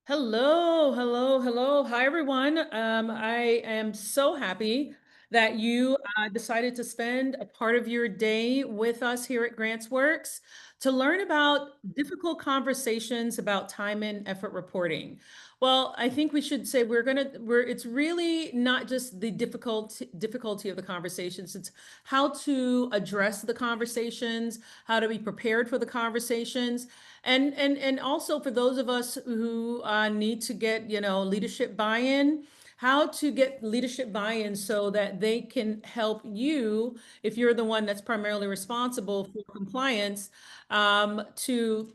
Hello, hello, hello. Hi, everyone. I am so happy that you decided to spend a part of your day with us here at GrantsWorks to learn about difficult conversations about time and effort reporting. Well, I think we should say it's really not just the difficulty of the conversations, it's how to address the conversations, how to be prepared for the conversations. And also for those of us who need to get, leadership buy-in, how to get leadership buy-in so that they can help you, if you're the one that's primarily responsible for compliance, to,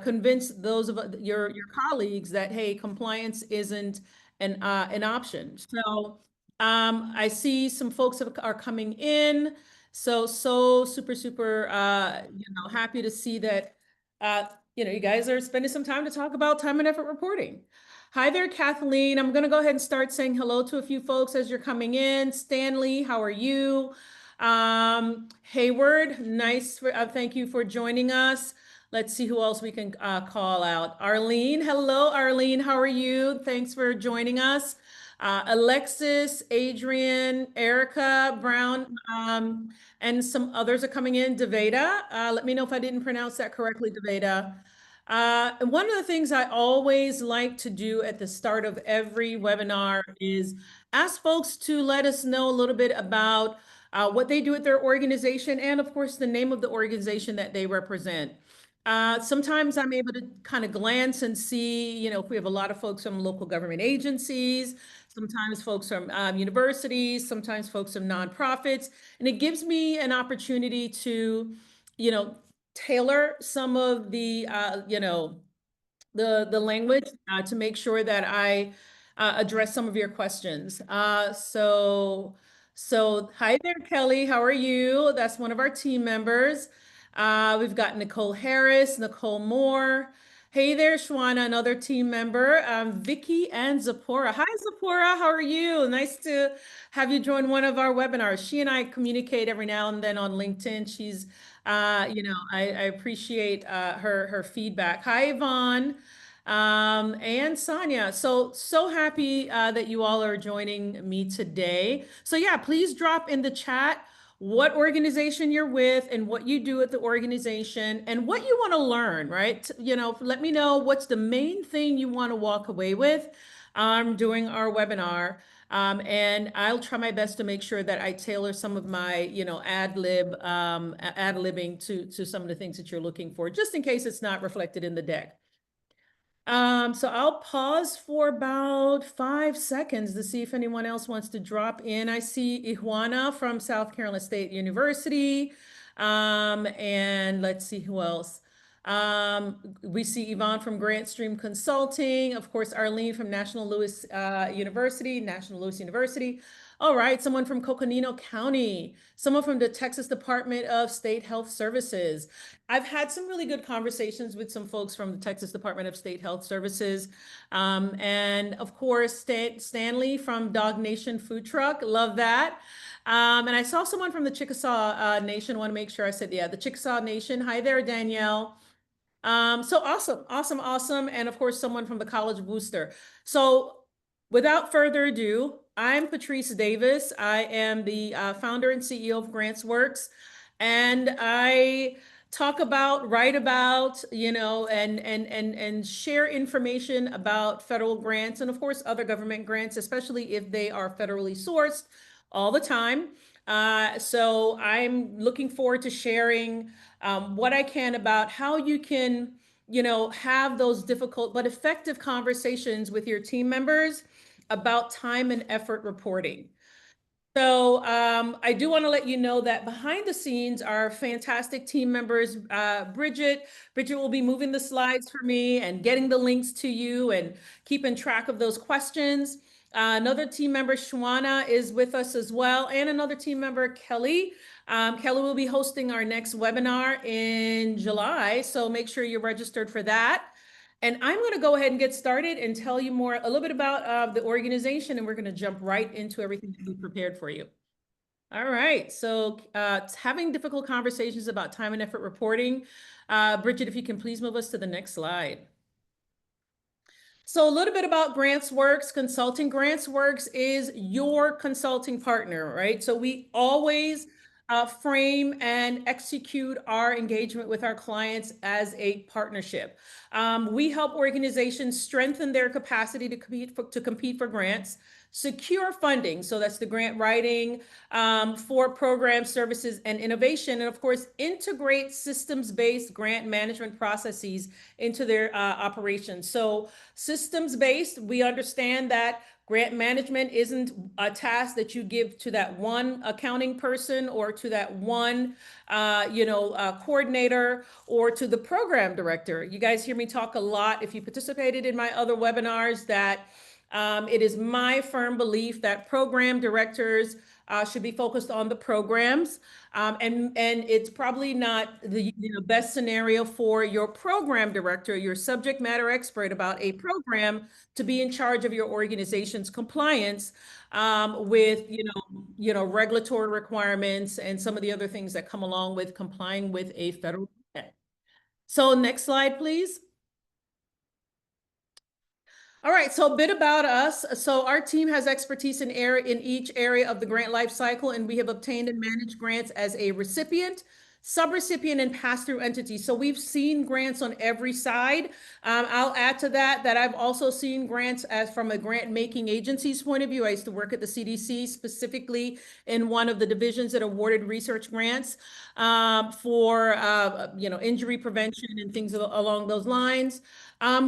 convince those of your colleagues that, hey, compliance isn't an option. So I see some folks are coming in. So super, super, happy to see that uh, you guys are spending some time to talk about time and effort reporting. Hi there, Kathleen. I'm going to go ahead and start saying hello to a few folks as you're coming in. Stanley, how are you? Hayward, thank you for joining us. Let's see who else we can call out. Arlene, hello, Arlene. How are you? Thanks for joining us. Alexis, Adrian, Erica, Brown, and some others are coming in. Deveda, let me know if I didn't pronounce that correctly, Deveda. And one of the things I always like to do at the start of every webinar is ask folks to let us know a little bit about what they do at their organization and, of course, the name of the organization that they represent. Sometimes I'm able to kind of glance and see, if we have a lot of folks from local government agencies, sometimes folks from universities, sometimes folks from nonprofits, and it gives me an opportunity to, you know, tailor some of the, the language to make sure that I address some of your questions. So hi there, Kelly. How are you? That's one of our team members. We've got Nicole Harris, Nicole Moore. Hey there, Shwana, another team member. Vicky and Zipporah. Hi, Zipporah. How are you? Nice to have you join one of our webinars. She and I communicate every now and then on LinkedIn. I appreciate her feedback. Hi, Yvonne, and Sonia. So happy that you all are joining me today. So yeah, please drop in the chat what organization you're with and what you do at the organization and what you want to learn, right? Let me know what's the main thing you want to walk away with during our webinar. And I'll try my best to make sure that I tailor some of my, ad-libbing to some of the things that you're looking for, just in case it's not reflected in the deck. So I'll pause for about 5 seconds to see if anyone else wants to drop in. I see Ijuana from South Carolina State University. And let's see who else. We see Yvonne from GrantWin Consulting, of course, Arlene from National Louis University. All right, someone from Coconino County, someone from the Texas Department of State Health Services. I've had some really good conversations with some folks from the Texas Department of State Health Services. And of course, Stanley from Dog Nation Food Truck. Love that. And I saw someone from the Chickasaw Nation. Want to make sure I said, yeah, the Chickasaw Nation. Hi there, Danielle. So awesome, awesome, awesome. And of course, someone from the College of Wooster. So without further ado, I'm Patrice Davis. I am the founder and CEO of GrantsWorks. And I write about, and share information about federal grants and of course other government grants, especially if they are federally sourced all the time. So I'm looking forward to sharing what I can about how you can, have those difficult but effective conversations with your team members about time and effort reporting. So I do want to let you know that behind the scenes are fantastic team members. Bridget will be moving the slides for me and getting the links to you and keeping track of those questions. Another team member, Shwana, is with us as well, and another team member, Kelly. Kelly will be hosting our next webinar in July, so make sure you're registered for that. And I'm going to go ahead and get started and tell you a little bit about the organization, and we're going to jump right into everything that we prepared for you. All right, so having difficult conversations about time and effort reporting. Bridget, if you can please move us to the next slide. So a little bit about GrantsWorks Consulting. GrantsWorks is your consulting partner, right? So we always frame and execute our engagement with our clients as a partnership. We help organizations strengthen their capacity to compete for grants, secure funding, so that's the grant writing for programs, services, and innovation, and of course, integrate systems-based grant management processes into their operations. So systems-based, we understand that grant management isn't a task that you give to that one accounting person or to that one, coordinator or to the program director. You guys hear me talk a lot, if you participated in my other webinars, that it is my firm belief that program directors should be focused on the programs. And it's probably not the best scenario for your program director, your subject matter expert about a program, to be in charge of your organization's compliance with regulatory requirements and some of the other things that come along with complying with a federal grant. So next slide, please. All right, so a bit about us. So our team has expertise in each area of the grant life cycle, and we have obtained and managed grants as a recipient, subrecipient, and pass-through entity. So we've seen grants on every side. I'll add to that I've also seen grants as from a grant-making agency's point of view. I used to work at the CDC, specifically in one of the divisions that awarded research grants for injury prevention and things along those lines.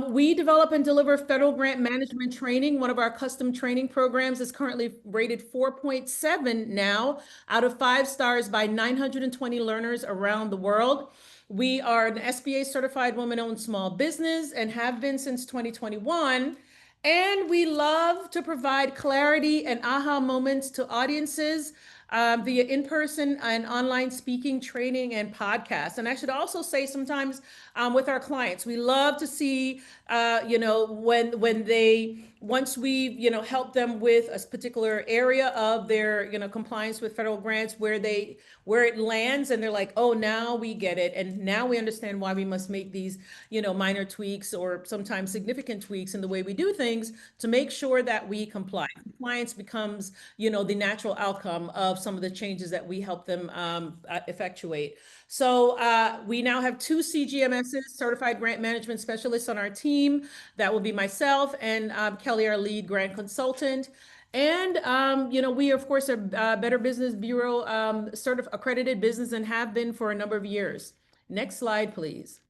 We develop and deliver federal grant management training. One of our custom training programs is currently rated 4.7 now out of 5 stars by 920 learners around the world. We are an SBA certified woman-owned small business and have been since 2021. And we love to provide clarity and aha moments to audiences via in-person and online speaking, training, and podcasts. And I should also say sometimes with our clients, we love to see, when they, once we've, helped them with a particular area of their, compliance with federal grants, where it lands and they're like, oh, now we get it. And now we understand why we must make these, minor tweaks or sometimes significant tweaks in the way we do things to make sure that we comply. Compliance becomes, the natural outcome of some of the changes that we help them effectuate. So we now have 2 CGMSs, Certified Grant Management Specialists, on our team. That will be myself and Kelly, our lead grant consultant. And, we, of course, are Better Business Bureau accredited business and have been for a number of years. Next slide, please.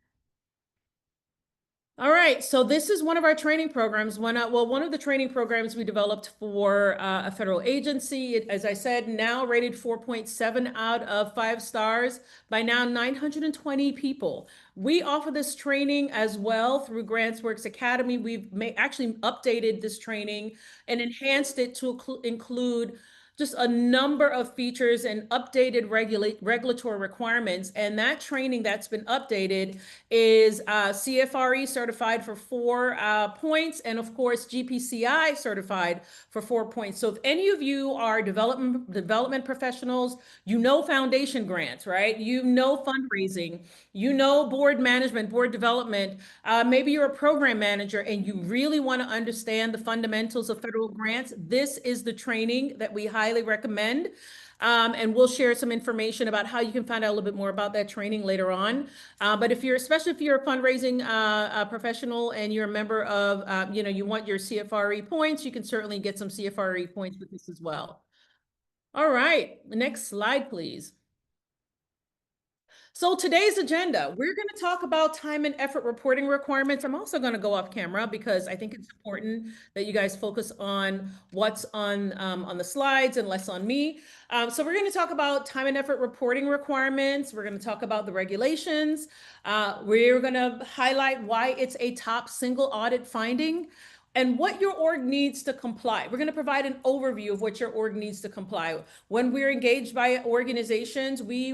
All right, so this is one of our training programs. One of the training programs we developed for a federal agency. As I said, now rated 4.7 out of 5 stars by now 920 people. We offer this training as well through GrantWorks Academy. We've actually updated this training and enhanced it to include just a number of features and updated regulatory requirements. And that training that's been updated is CFRE certified for 4 points, and of course GPCI certified for 4 points. So if any of you are development professionals, foundation grants, right? Fundraising, board management, board development. Maybe you're a program manager and you really want to understand the fundamentals of federal grants. This is the training that we highly recommend. And we'll share some information about how you can find out a little bit more about that training later on. But especially if you're a fundraising professional and you're a member of, you want your CFRE points, you can certainly get some CFRE points with this as well. All right, next slide, please. So today's agenda, we're going to talk about time and effort reporting requirements. I'm also going to go off camera because I think it's important that you guys focus on what's on the slides and less on me. So we're going to talk about time and effort reporting requirements. We're going to talk about the regulations. We're going to highlight why it's a top single audit finding and what your org needs to comply. We're going to provide an overview of what your org needs to comply. When we're engaged by organizations, we,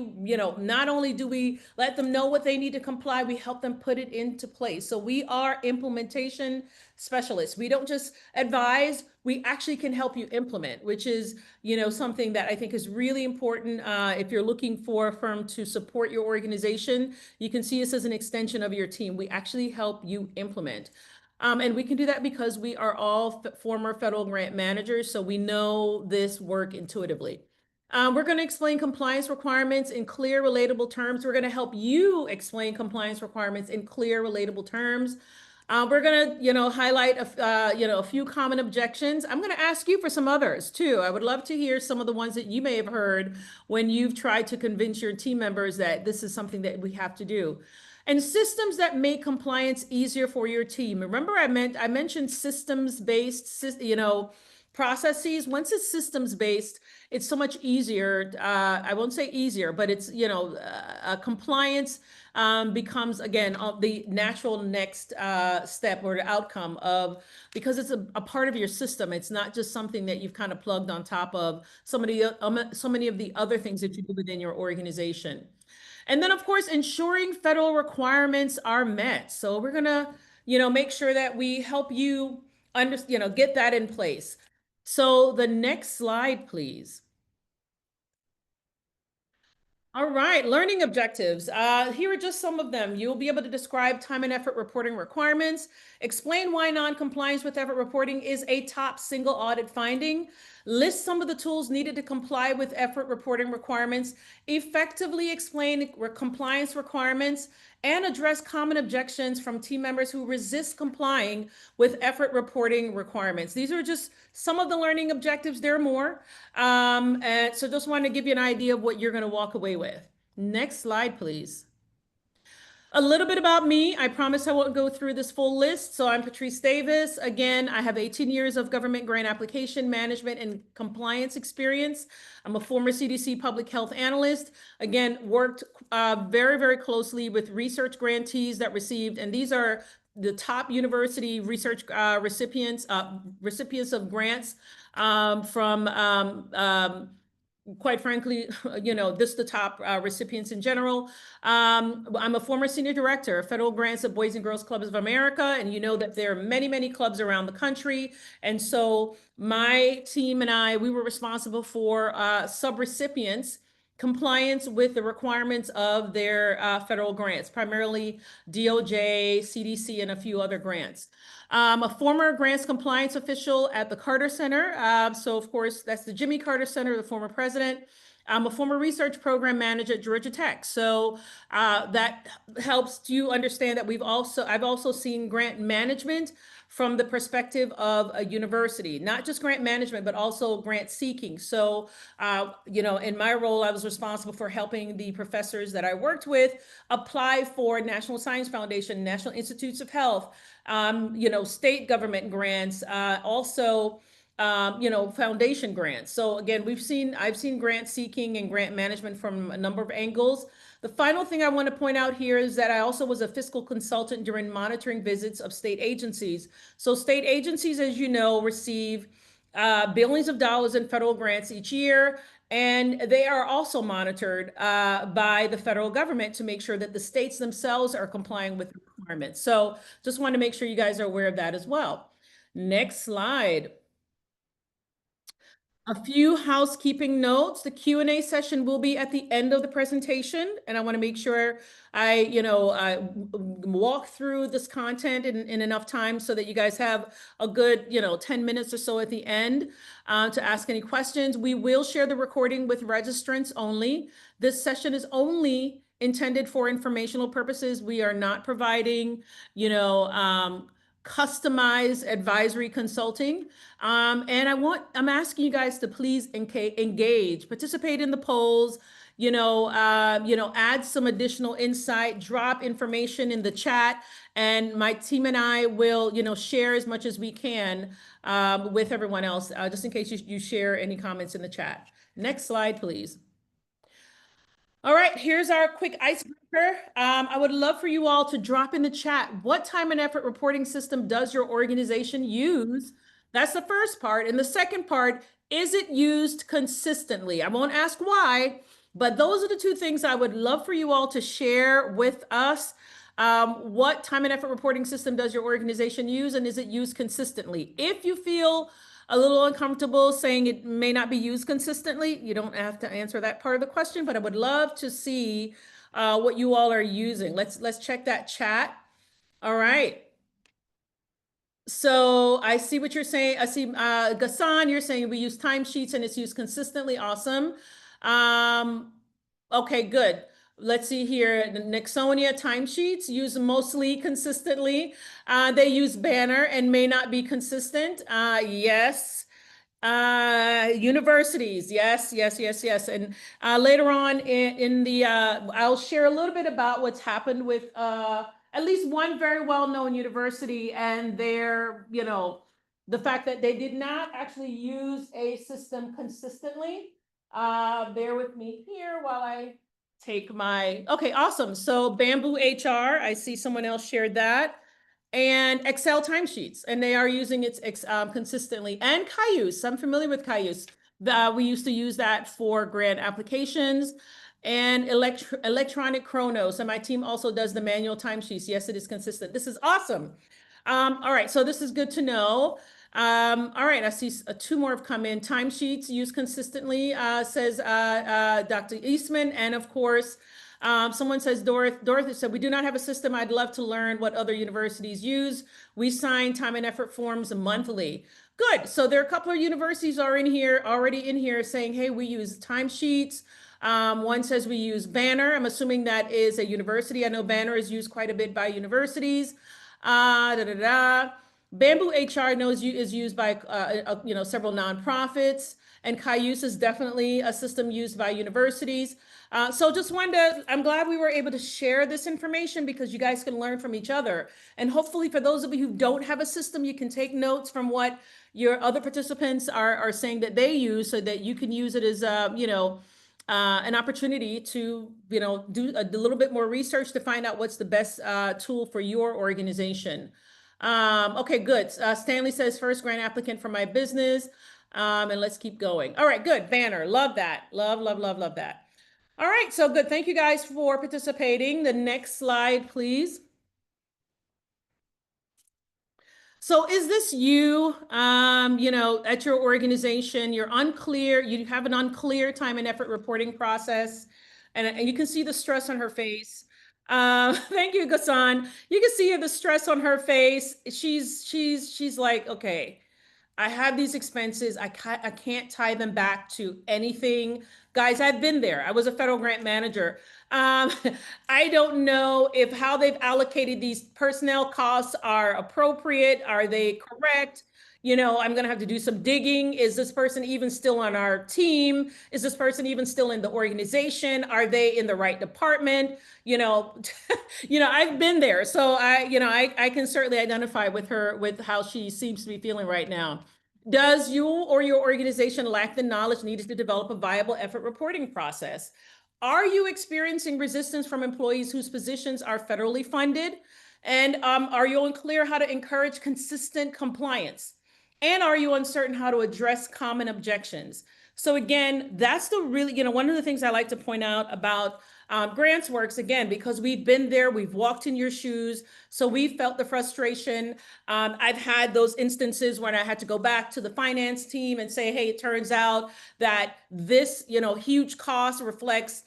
not only do we let them know what they need to comply, we help them put it into place. So we are implementation specialists. We don't just advise, we actually can help you implement, which is, something that I think is really important. If you're looking for a firm to support your organization, you can see us as an extension of your team. We actually help you implement. And we can do that because we are all former federal grant managers, so we know this work intuitively. We're going to explain compliance requirements in clear, relatable terms. We're going to help you explain compliance requirements in clear, relatable terms. We're going to, highlight a few common objections. I'm going to ask you for some others too. I would love to hear some of the ones that you may have heard when you've tried to convince your team members that this is something that we have to do. And systems that make compliance easier for your team. Remember, I mentioned systems-based, processes. Once it's systems-based, it's so much easier. I won't say easier, but it's, compliance becomes, again, the natural next step or the outcome of, because it's a part of your system. It's not just something that you've kind of plugged on top of so many of the other things that you do within your organization. And then, of course, ensuring federal requirements are met. So we're gonna, make sure that we help you get that in place. So the next slide, please. All right, learning objectives. Here are just some of them. You'll be able to describe time and effort reporting requirements, explain why non-compliance with effort reporting is a top single audit finding, list some of the tools needed to comply with effort reporting requirements, effectively explain compliance requirements, and address common objections from team members who resist complying with effort reporting requirements. These are just some of the learning objectives. There are more. And so just wanted to give you an idea of what you're going to walk away with. Next slide, please. A little bit about me. I promise I won't go through this full list. So I'm Patrice Davis. Again, I have 18 years of government grant application management and compliance experience. I'm a former CDC public health analyst. Again, worked very, very closely with research grantees that received, and these are the top university research recipients of grants from quite frankly, this the top recipients in general. I'm a former senior director of federal grants of Boys and Girls Clubs of America, and you know that there are many, many clubs around the country. And so my team and I, we were responsible for subrecipients compliance with the requirements of their federal grants, primarily DOJ, CDC, and a few other grants. A former grants compliance official at the Carter Center. So of course, that's the Jimmy Carter Center, the former president. I'm a former research program manager at Georgia Tech. So that helps you understand that I've also seen grant management from the perspective of a university, not just grant management, but also grant seeking. So, in my role, I was responsible for helping the professors that I worked with apply for National Science Foundation, National Institutes of Health, state government grants, also foundation grants. So again, I've seen grant seeking and grant management from a number of angles. The final thing I want to point out here is that I also was a fiscal consultant during monitoring visits of state agencies. So state agencies, as you know, receive billions of dollars in federal grants each year. And they are also monitored by the federal government to make sure that the states themselves are complying with the requirements. So just want to make sure you guys are aware of that as well. Next slide. A few housekeeping notes. The Q&A session will be at the end of the presentation, and I want to make sure I walk through this content in enough time so that you guys have a good, 10 minutes or so at the end to ask any questions. We will share the recording with registrants only. This session is only intended for informational purposes. We are not providing, customized advisory consulting. And I'm asking you guys to please engage, participate in the polls, add some additional insight, drop information in the chat, and my team and I will, share as much as we can with everyone else, just in case you share any comments in the chat. Next slide, please. All right, here's our quick icebreaker. I would love for you all to drop in the chat. What time and effort reporting system does your organization use? That's the first part. And the second part, is it used consistently? I won't ask why, but those are the two things I would love for you all to share with us. What time and effort reporting system does your organization use, and is it used consistently? If you feel a little uncomfortable saying it may not be used consistently, you don't have to answer that part of the question, but I would love to see what you all are using. Let's check that chat. All right. So I see what you're saying. I see, Gassan, you're saying we use timesheets and it's used consistently. Awesome. Um, okay, good. Let's see here. The Nixonia timesheets use mostly consistently. They use Banner and may not be consistent. Yes. Universities, yes, yes, yes, yes. And later on in the, I'll share a little bit about what's happened with at least one very well-known university and their, the fact that they did not actually use a system consistently. Bear with me here while I take my, okay, awesome. So Bamboo HR, I see someone else shared that and Excel timesheets, and they are using it consistently. And Cayuse, I'm familiar with Cayuse. We used to use that for grant applications and electronic chronos. And my team also does the manual timesheets. Yes, it is consistent. This is awesome. All right, so this is good to know. All right, I see two more have come in. Timesheets used consistently, says Dr. Eastman. And of course, someone says, Dorothy said, we do not have a system. I'd love to learn what other universities use. We sign time and effort forms monthly. Good. So there are a couple of universities already in here saying, hey, we use timesheets. One says we use Banner. I'm assuming that is a university. I know Banner is used quite a bit by universities. Bamboo HR is used by several nonprofits, and Cayuse is definitely a system used by universities. So just wanted to, I'm glad we were able to share this information because you guys can learn from each other. And hopefully for those of you who don't have a system, you can take notes from what your other participants are saying that they use so that you can use it as an opportunity to, do a little bit more research to find out what's the best tool for your organization. Okay, good. Stanley says first grant applicant for my business. And let's keep going. All right, good. Banner. Love that. Love, love, love, love that. All right, so good. Thank you guys for participating. The next slide, please. So is this you, at your organization, you're unclear, you have an unclear time and effort reporting process, and you can see the stress on her face. Thank you, Gassan. You can see the stress on her face. She's like, okay, I have these expenses. I can't tie them back to anything. Guys, I've been there. I was a federal grant manager. Um, I don't know if how they've allocated these personnel costs are appropriate. Are they correct? I'm going to have to do some digging. Is this person even still on our team? Is this person even still in the organization? Are they in the right department? I've been there. So I can certainly identify with her, with how she seems to be feeling right now. Does you or your organization lack the knowledge needed to develop a viable effort reporting process? Are you experiencing resistance from employees whose positions are federally funded? And are you unclear how to encourage consistent compliance? And are you uncertain how to address common objections? So again, that's the really, one of the things I like to point out about GrantsWorks, again, because we've been there, we've walked in your shoes, so we felt the frustration. I've had those instances when I had to go back to the finance team and say, hey, it turns out that this, huge cost reflects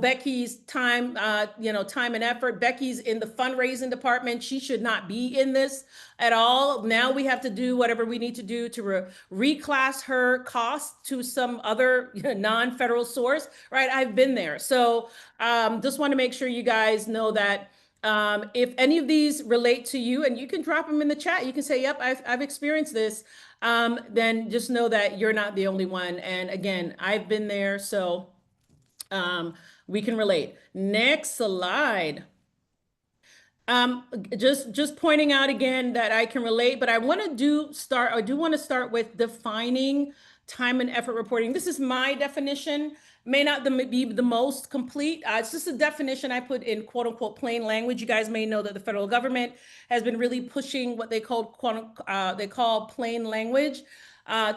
Becky's time, time and effort. Becky's in the fundraising department. She should not be in this at all. Now we have to do whatever we need to do to reclass her costs to some other non-federal source, right? I've been there. So just want to make sure you guys know that if any of these relate to you, and you can drop them in the chat, you can say, yep, I've experienced this. Then just know that you're not the only one. And again, I've been there. So we can relate. Next slide. Just pointing out again that I can relate, but I do want to start with defining time and effort reporting. This is my definition, may not be the most complete. It's just a definition I put in quote unquote plain language. You guys may know that the federal government has been really pushing what they call plain language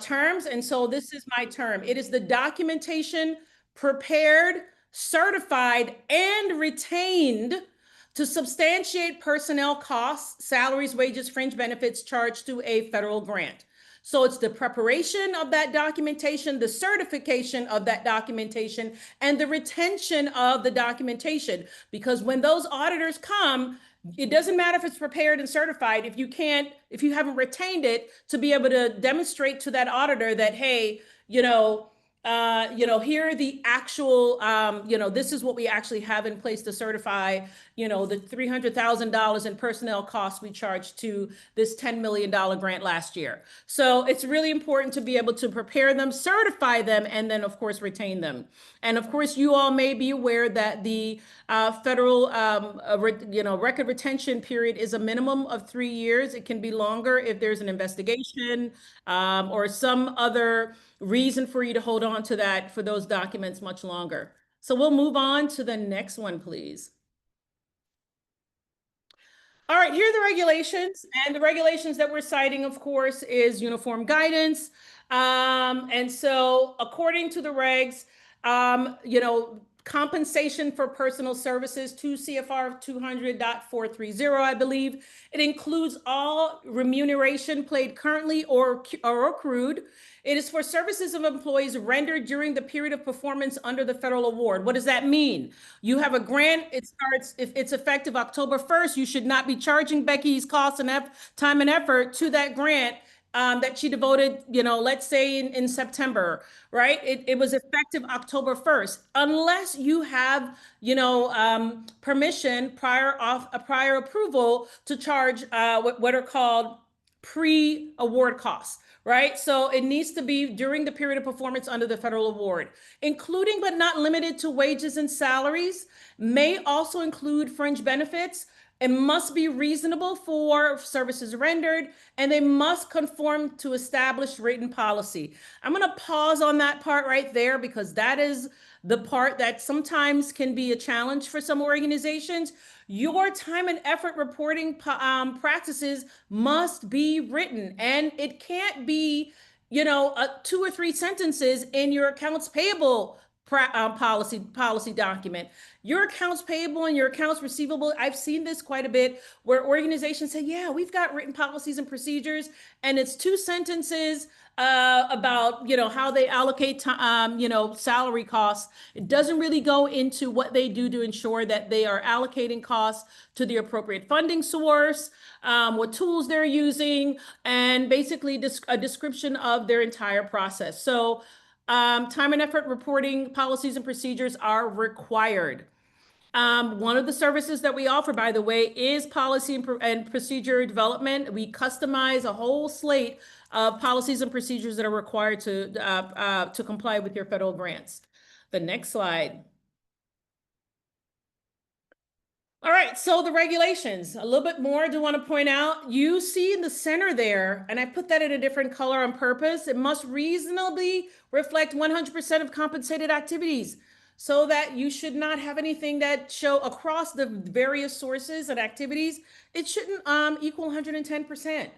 terms. And so this is my term. It is the documentation prepared, certified, and retained to substantiate personnel costs, salaries, wages, fringe benefits charged to a federal grant. So it's the preparation of that documentation, the certification of that documentation, and the retention of the documentation. Because when those auditors come, It doesn't matter if it's prepared and certified. If you haven't retained it to be able to demonstrate to that auditor that, hey, here are the actual, this is what we actually have in place to certify, the $300,000 in personnel costs we charged to this $10 million grant last year. So it's really important to be able to prepare them, certify them, and then of course retain them. And of course, you all may be aware that the federal, record retention period is a minimum of 3 years. It can be longer if there's an investigation or some other reason for you to hold on to that for those documents much longer. So we'll move on to the next one, please. All right, here are the regulations. And the regulations that we're citing, of course, is uniform guidance. And so according to the regs, compensation for personal services, 2 CFR 200.430, I believe. It includes all remuneration paid currently or accrued. It is for services of employees rendered during the period of performance under the federal award. What does that mean? You have a grant, it starts, if it's effective October 1st, you should not be charging Becky's costs and time and effort to that grant that she devoted, let's say in September, right? It was effective October 1st, unless you have, permission prior approval to charge what are called pre-award costs. Right? So it needs to be during the period of performance under the federal award, including but not limited to wages and salaries, may also include fringe benefits. It must be reasonable for services rendered, and they must conform to established written policy. I'm going to pause on that part right there because that is the part that sometimes can be a challenge for some organizations. Your time and effort reporting practices must be written, and it can't be, 2 or 3 sentences in your accounts payable policy document. Your accounts payable and your accounts receivable, I've seen this quite a bit where organizations say, yeah, we've got written policies and procedures, and it's 2 sentences about, how they allocate, salary costs. It doesn't really go into what they do to ensure that they are allocating costs to the appropriate funding source, what tools they're using, and basically a description of their entire process. So time and effort reporting policies and procedures are required. One of the services that we offer, by the way, is policy and procedure development. We customize a whole slate of policies and procedures that are required to comply with your federal grants. The next slide. All right, so the regulations, a little bit more I do want to point out. You see in the center there, and I put that in a different color on purpose, it must reasonably reflect 100% of compensated activities, so that you should not have anything that show across the various sources and activities. It shouldn't equal 110%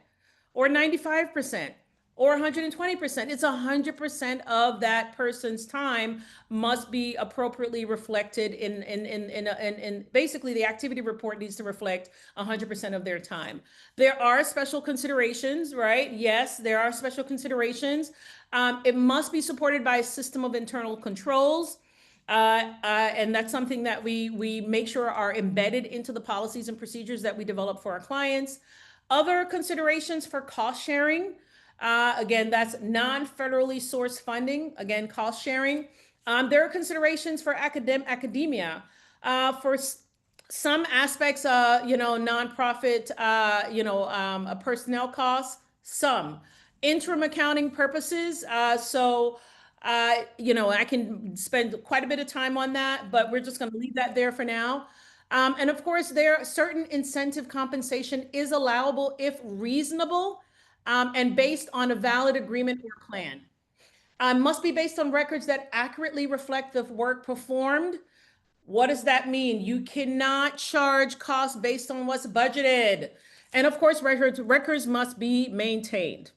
or 95% or 120%. It's 100% of that person's time must be appropriately reflected in basically the activity report needs to reflect 100% of their time. There are special considerations, right? Yes, there are special considerations. It must be supported by a system of internal controls. And that's something that we make sure are embedded into the policies and procedures that we develop for our clients. Other considerations for cost sharing. Again, that's non-federally sourced funding. Again, cost sharing. There are considerations for academia. For some aspects, nonprofit, personnel costs, some. Interim accounting purposes. I can spend quite a bit of time on that, but we're just going to leave that there for now. And of course, there are certain incentive compensation is allowable if reasonable and based on a valid agreement or plan. Must be based on records that accurately reflect the work performed. What does that mean? You cannot charge costs based on what's budgeted. And of course, records must be maintained.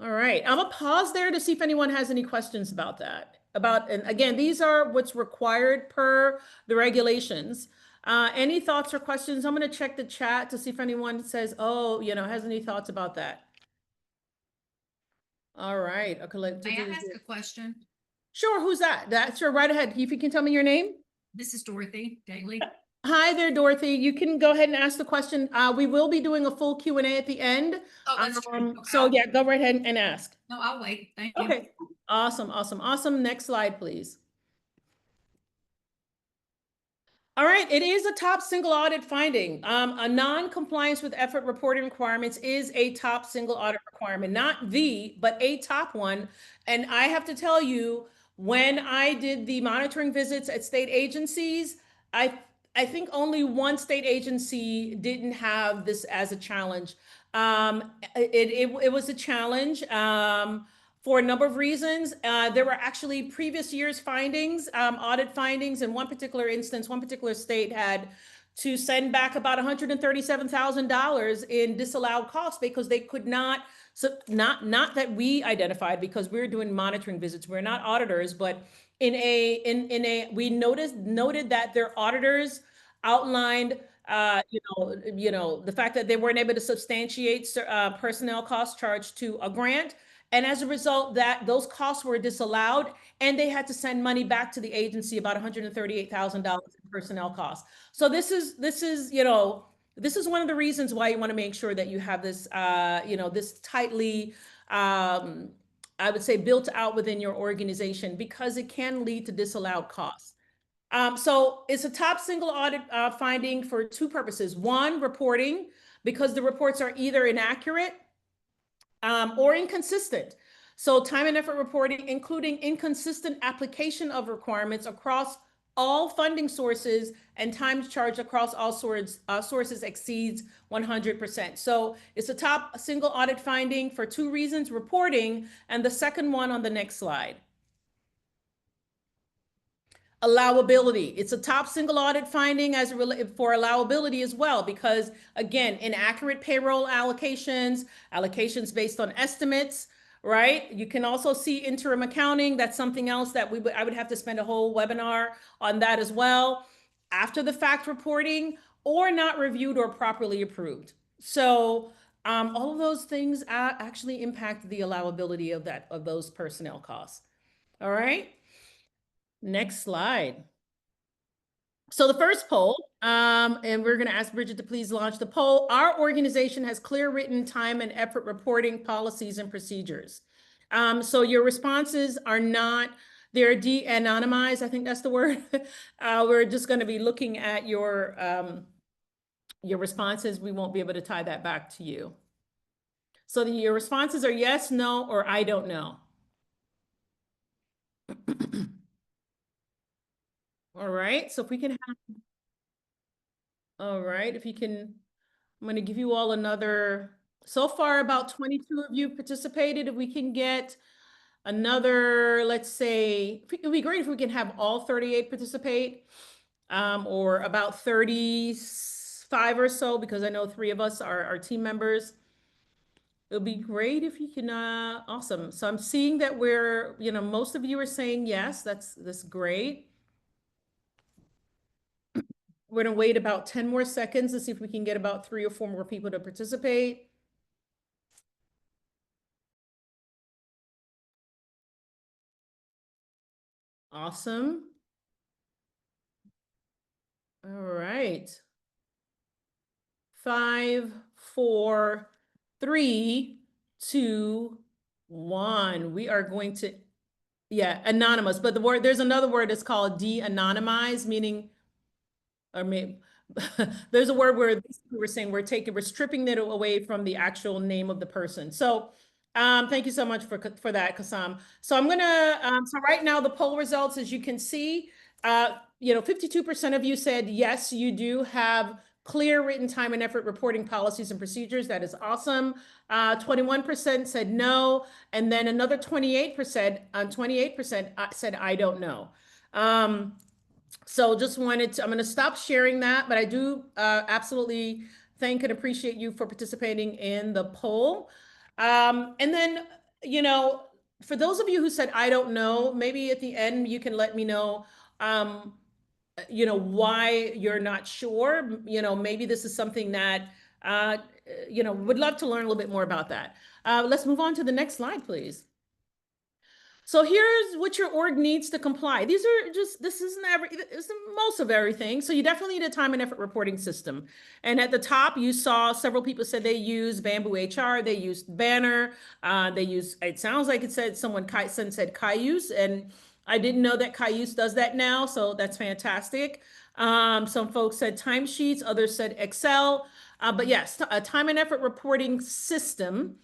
All right, I'm gonna pause there to see if anyone has any questions about that. And again, these are what's required per the regulations. Any thoughts or questions? I'm gonna check the chat to see if anyone says, oh, has any thoughts about that. All right, okay. May I ask a question? Sure, who's that? That's sure, right ahead. If you can tell me your name. This is Dorothy Daly. Hi there, Dorothy. You can go ahead and ask the question. We will be doing a full Q&A at the end. Oh, that's true. Okay, So yeah, go right ahead and ask. No, I'll wait. Thank you. Okay, awesome, awesome, awesome. Next slide, please. All right, it is a top single audit finding. A non-compliance with effort reporting requirements is a top single audit requirement, not the, but a top one. And I have to tell you, when I did the monitoring visits at state agencies, I I think only one state agency didn't have this as a challenge. It was a challenge. For a number of reasons. There were actually previous year's findings, audit findings. In one particular instance, one particular state had to send back about $137,000 in disallowed costs because they could not, so not that we identified because we were doing monitoring visits. We're not auditors, but we noted that their auditors outlined the fact that they weren't able to substantiate personnel costs charged to a grant. And as a result, that those costs were disallowed, and they had to send money back to the agency, about $138,000 in personnel costs. So this is one of the reasons why you want to make sure that you have this this tightly I would say built out within your organization, because it can lead to disallowed costs. So it's a top single audit finding for two purposes. One, reporting, because the reports are either inaccurate or inconsistent. So time and effort reporting, including inconsistent application of requirements across all funding sources, and time charged across all sources exceeds 100%. So it's a top single audit finding for two reasons: reporting, and the second one on the next slide. Allowability. It's a top single audit finding for allowability as well, because again, inaccurate payroll allocations based on estimates, right? You can also see interim accounting. That's something else that I would have to spend a whole webinar on that as well. After the fact reporting, or not reviewed or properly approved. So all of those things actually impact the allowability of those personnel costs. All right. Next slide. So the first poll, and we're going to ask Bridget to please launch the poll. Our organization has clear written time and effort reporting policies and procedures. So your responses are not, they're de-anonymized. I think that's the word. We're just going to be looking at your responses. We won't be able to tie that back to you. So your responses are yes, no, or I don't know. All right. So if we can have, all right, if you can, I'm going to give you all another, so far about 22 of you participated. If we can get another, let's say, it would be great if we can have all 38 participate, or about 35 or so, because I know 3 of us are team members. It'll be great if you can, awesome. So I'm seeing that most of you are saying yes, that's great. We're gonna wait about 10 more seconds to see if we can get about 3 or 4 more people to participate. Awesome. All right. 5, 4, 3, 2, 1. We are going to, yeah, anonymous. But there's another word that's called de-anonymize, meaning, or maybe there's a word where we're saying we're stripping it away from the actual name of the person. So thank you so much for that, Kasam. So I'm gonna so right now the poll results, as you can see, 52% of you said yes, you do have clear written time and effort reporting policies and procedures. That is awesome. 21% said no, and then another 28% said I don't know. So just wanted to, I'm going to stop sharing that, but I do absolutely thank and appreciate you for participating in the poll. And then, for those of you who said, I don't know, maybe at the end you can let me know, why you're not sure. Maybe this is something that, would love to learn a little bit more about that. Let's move on to the next slide, please. So here's what your org needs to comply. This isn't it's most of everything. So you definitely need a time and effort reporting system. And at the top, you saw several people said they use Bamboo HR, they used Banner, it sounds like it said said Cayuse, and I didn't know that Cayuse does that now, so that's fantastic. Some folks said timesheets, others said Excel. But yes, a time and effort reporting system.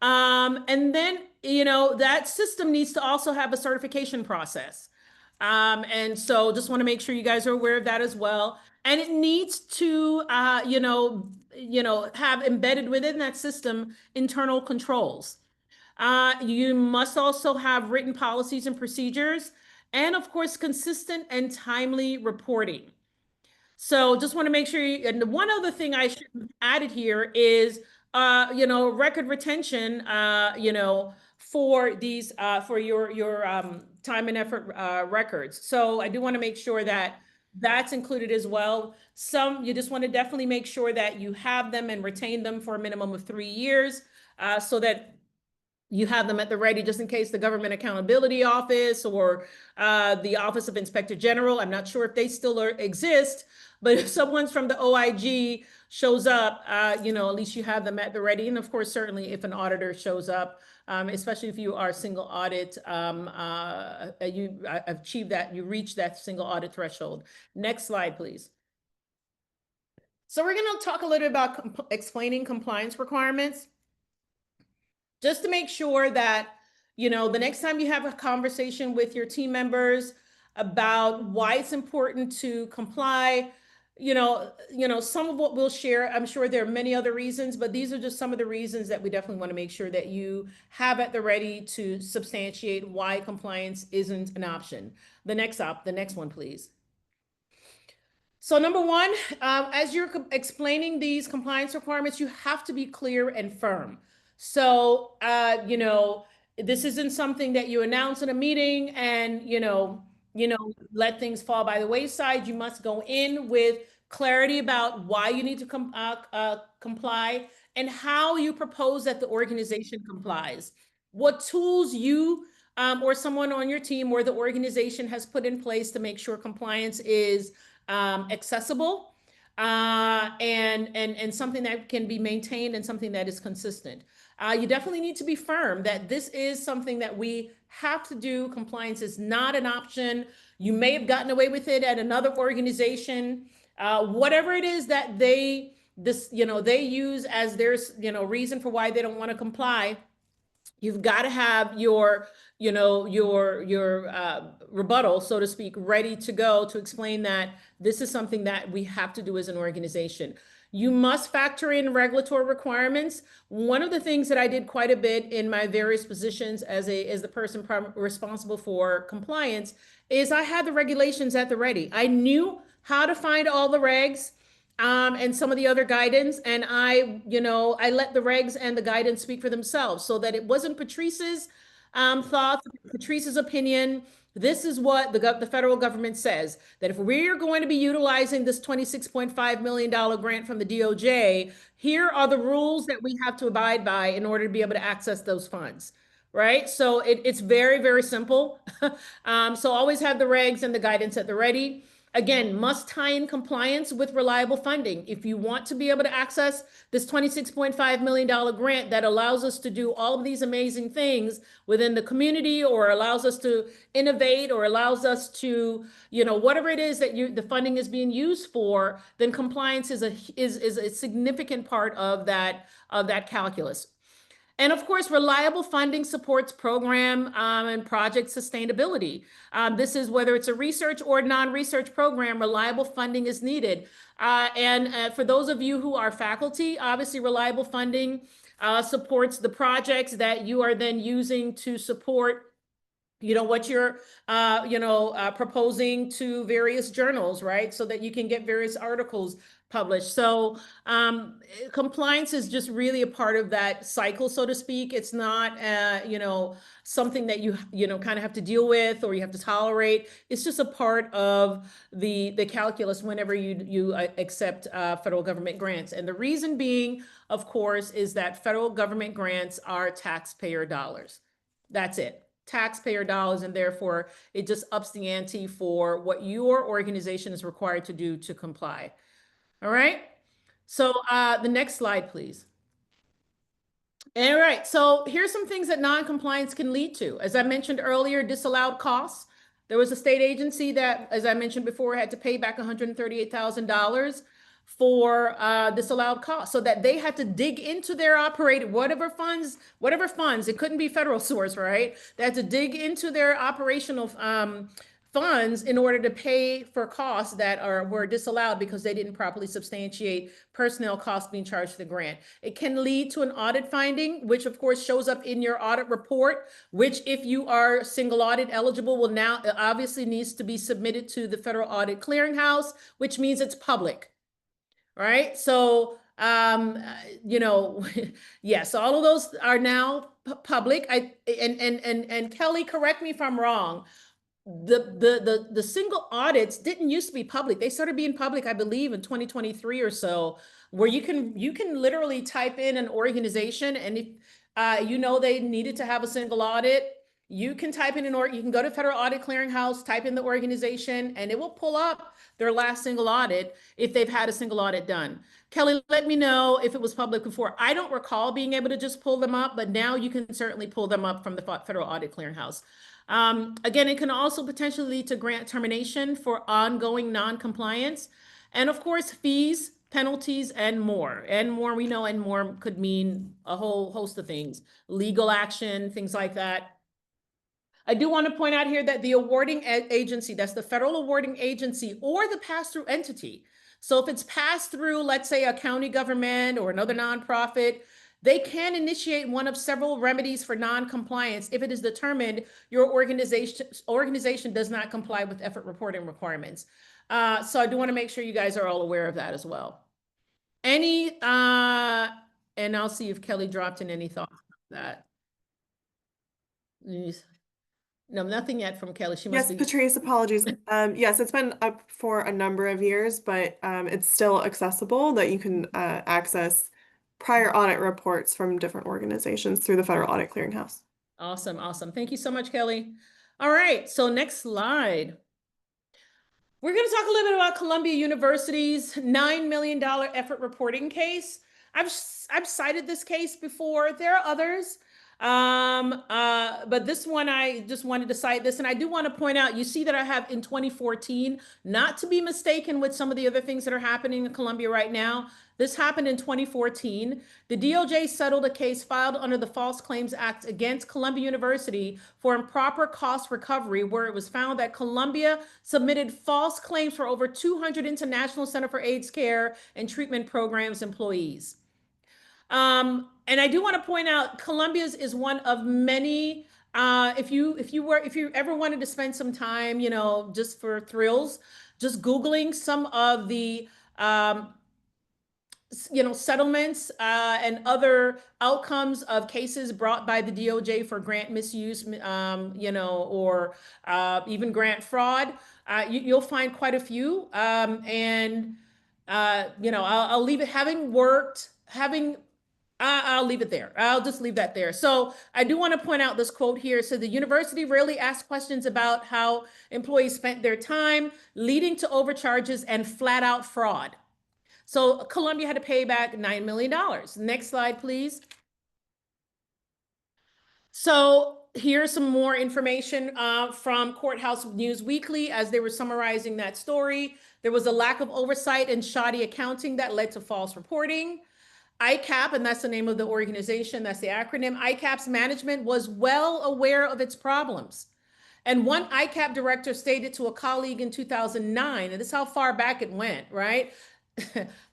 And then, that system needs to also have a certification process. And so just want to make sure you guys are aware of that as well. And it needs to, have embedded within that system internal controls. You must also have written policies and procedures, and of course, consistent and timely reporting. So just want to make sure and one other thing I should have added here is, record retention, for these, for your time and effort records. So I do want to make sure that that's included as well. You just want to definitely make sure that you have them and retain them for a minimum of 3 years, so that you have them at the ready just in case the Government Accountability Office or the Office of Inspector General, I'm not sure if they still exist, but if someone's from the OIG shows up, at least you have them at the ready. And of course, certainly if an auditor shows up, especially if you are single audit, you achieve that, you reach that single audit threshold. Next slide, please. So we're going to talk a little bit about explaining compliance requirements, just to make sure that, the next time you have a conversation with your team members about why it's important to comply, some of what we'll share, I'm sure there are many other reasons, but these are just some of the reasons that we definitely want to make sure that you have at the ready to substantiate why compliance isn't an option. The next one, please. So number one, as you're explaining these compliance requirements, you have to be clear and firm. So, this isn't something that you announce in a meeting and, let things fall by the wayside. You must go in with clarity about why you need to comply and how you propose that the organization complies. What tools you or someone on your team or the organization has put in place to make sure compliance is accessible, and something that can be maintained and something that is consistent. You definitely need to be firm that this is something that we have to do. Compliance is not an option. You may have gotten away with it at another organization. Whatever it is that they use as their reason for why they don't want to comply, you've got to have your rebuttal, so to speak, ready to go to explain that this is something that we have to do as an organization. You must factor in regulatory requirements. One of the things that I did quite a bit in my various positions as the person responsible for compliance is I had the regulations at the ready. I knew how to find all the regs and some of the other guidance. And I let the regs and the guidance speak for themselves, so that it wasn't Patrice's thoughts, Patrice's opinion. This is what the federal government says, that if we're going to be utilizing this $26.5 million grant from the DOJ, here are the rules that we have to abide by in order to be able to access those funds. Right? So it's very, very simple. So always have the regs and the guidance at the ready. Again, must tie in compliance with reliable funding. If you want to be able to access this $26.5 million grant that allows us to do all of these amazing things within the community, or allows us to innovate, or allows us to, whatever it is that the funding is being used for, then compliance is a significant part of that calculus. And of course, reliable funding supports program and project sustainability. This is whether it's a research or non-research program, reliable funding is needed. And for those of you who are faculty, obviously reliable funding supports the projects that you are then using to support what you're, proposing to various journals, right? So that you can get various articles published. So compliance is just really a part of that cycle, so to speak. It's not, something that you kind of have to deal with or you have to tolerate. It's just a part of the calculus whenever you accept federal government grants. And the reason being, of course, is that federal government grants are taxpayer dollars. That's it. taxpayer dollars, and therefore it just ups the ante for what your organization is required to do to comply. All right. So the next slide, please. All right, so here's some things that non-compliance can lead to. As I mentioned earlier, disallowed costs. There was a state agency that, as I mentioned before, had to pay back $138,000 for disallowed costs, so that they had to dig into their operating whatever funds, it couldn't be federal source, right? They had to dig into their operational funds in order to pay for costs that were disallowed because they didn't properly substantiate personnel costs being charged to the grant. It can lead to an audit finding, which of course shows up in your audit report, which if you are single audit eligible will now obviously needs to be submitted to the Federal Audit Clearinghouse, which means it's public, right? So yes, all of those are now public. And Kelly, correct me if I'm wrong. The single audits didn't used to be public. They started being public, I believe, in 2023 or so, where you can literally type in an organization, and if they needed to have a single audit, you can type in you can go to Federal Audit Clearinghouse, type in the organization, and it will pull up their last single audit if they've had a single audit done. Kelly, let me know if it was public before. I don't recall being able to just pull them up, but now you can certainly pull them up from the Federal Audit Clearinghouse. Again, it can also potentially lead to grant termination for ongoing non-compliance. And of course, fees, penalties, and more. And more, we know, and more could mean a whole host of things. Legal action, things like that. I do want to point out here that the awarding agency, that's the federal awarding agency or the pass-through entity. So if it's passed through, let's say, a county government or another nonprofit, they can initiate one of several remedies for non-compliance if it is determined your organization does not comply with effort reporting requirements. So I do want to make sure you guys are all aware of that as well. And I'll see if Kelly dropped in any thoughts on that. No, nothing yet from Kelly. She must Yes, Patrice, apologies. Yes, it's been up for a number of years, but it's still accessible that you can access prior audit reports from different organizations through the Federal Audit Clearinghouse. Awesome, awesome. Thank you so much, Kelly. All right, so next slide. We're going to talk a little bit about Columbia University's $9 million effort reporting case. I've cited this case before. There are others. But this one, I just wanted to cite this. And I do want to point out, you see that I have in 2014, not to be mistaken with some of the other things that are happening in Columbia right now. This happened in 2014. The DOJ settled a case filed under the False Claims Act against Columbia University for improper cost recovery, where it was found that Columbia submitted false claims for over 200 International Center for AIDS Care and Treatment Programs employees. And I do want to point out, Columbia's is one of many. If you ever wanted to spend some time, just for thrills, just Googling some of the settlements and other outcomes of cases brought by the DOJ for grant misuse, or even grant fraud, you'll find quite a few. I'll leave it. I'll leave it there. I'll just leave that there. So I do want to point out this quote here. So the university rarely asked questions about how employees spent their time, leading to overcharges and flat out fraud. So Columbia had to pay back $9 million. Next slide, please. So here's some more information from Courthouse News Weekly as they were summarizing that story. There was a lack of oversight and shoddy accounting that led to false reporting. ICAP, and that's the name of the organization, that's the acronym, ICAP's management was well aware of its problems. And one ICAP director stated to a colleague in 2009, and this is how far back it went, right?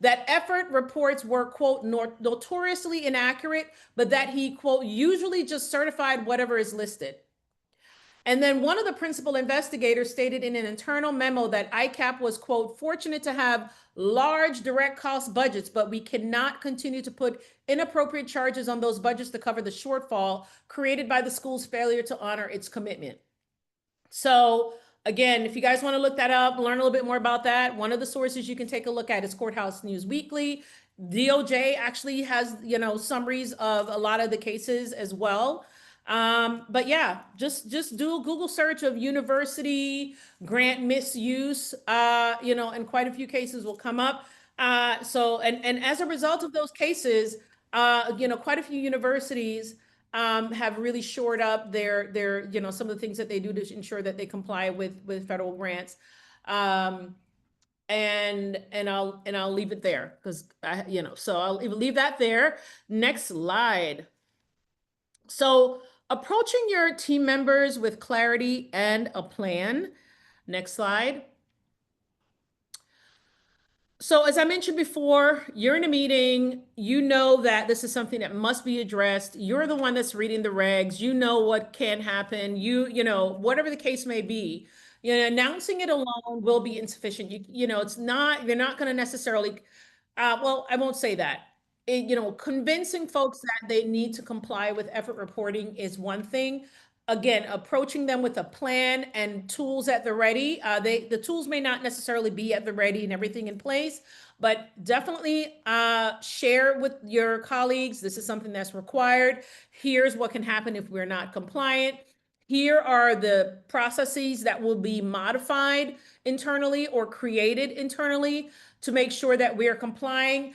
That effort reports were, quote, notoriously inaccurate, but that he, quote, usually just certified whatever is listed. And then one of the principal investigators stated in an internal memo that ICAP was, quote, fortunate to have large direct cost budgets, but we cannot continue to put inappropriate charges on those budgets to cover the shortfall created by the school's failure to honor its commitment. So again, if you guys want to look that up, learn a little bit more about that, one of the sources you can take a look at is Courthouse News Weekly. DOJ actually has, summaries of a lot of the cases as well. But yeah, just do a Google search of university grant misuse, and quite a few cases will come up. And as a result of those cases, quite a few universities have really shored up their some of the things that they do to ensure that they comply with federal grants. Um, and I'll leave it there because so I'll leave that there. Next slide. So approaching your team members with clarity and a plan. Next slide. So as I mentioned before, you're in a meeting, you know that this is something that must be addressed. You're the one that's reading the regs. You know what can happen. Whatever the case may be, announcing it alone will be insufficient. It's not, you're not going to necessarily, well, I won't say that. Convincing folks that they need to comply with effort reporting is one thing. Again, approaching them with a plan and tools at the ready. The tools may not necessarily be at the ready and everything in place, but definitely share with your colleagues. This is something that's required. Here's what can happen if we're not compliant. Here are the processes that will be modified internally or created internally to make sure that we are complying.